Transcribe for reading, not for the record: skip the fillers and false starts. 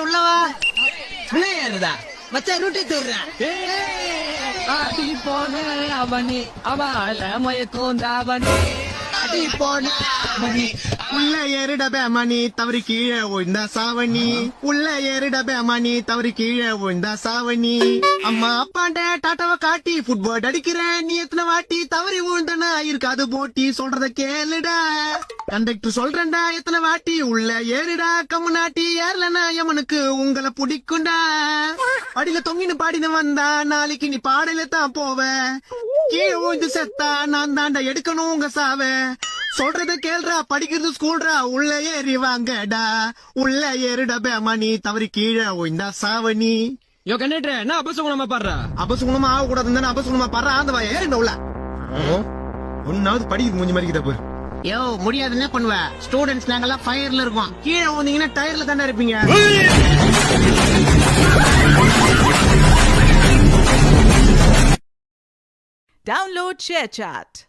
உள்ளவா விளையாடுதா மச்சா ரூட்டி தூர்றேன். போன அவனி அவள மயக்கோந்தாவனி போன அவனி உள்ள ஏறிடபே மணி தவறி கீழே விழுந்தா சாவணி. உள்ள ஏறிடபே மணி தவறி கீழே விழுந்தா சாவணி. அம்மா அப்பாண்ட டாட்டாவை காட்டி ஃபுட்பால் அடிக்கிறேன். நீ எத்தனை வாட்டி தவறி விழுந்தனா இருக்காது போட்டி சொல்றத கேளுடா. கண்டக்டர் சொல்றேன்டா எத்தனை வாட்டி உள்ள ஏறிடா. கம்முனாட்டி ஏறலனா எமனுக்கு உங்களை பிடிக்கும்டா. படியில தொங்கின்னு பாடினு வந்தா நாளைக்கு நீ பாடையில தான் போவ. கீழே விழுந்து செத்தா நான் தாண்டா எடுக்கணும் உங்க சாவ. சொல்றத கேள்றா படிக்கிறது ஸ்கூல்ரா. உள்ள ஏறி வாங்கடா. உள்ள ஏறிடபே மணி தவறி கீழே விழுந்தா சாவணி. யோ கண்டக்டர் என்ன அபசகுணமா பாடுறா? அபசகுணமா ஆக கூடாது அபசகுணமா பாடுறா. அந்த ஏறிண்ட உள்ள ஒன்னாவது படிக்குது மூஞ்சி மாதிரி போய். யோ முடியாது என்ன பண்ணுவ? ஸ்டூடெண்ட்ஸ் நாங்கெல்லாம் ஃபயர்ல இருக்கோம். கீழே வந்தீங்கன்னா டயர்ல தானே இருப்பீங்க. Download ShareChat.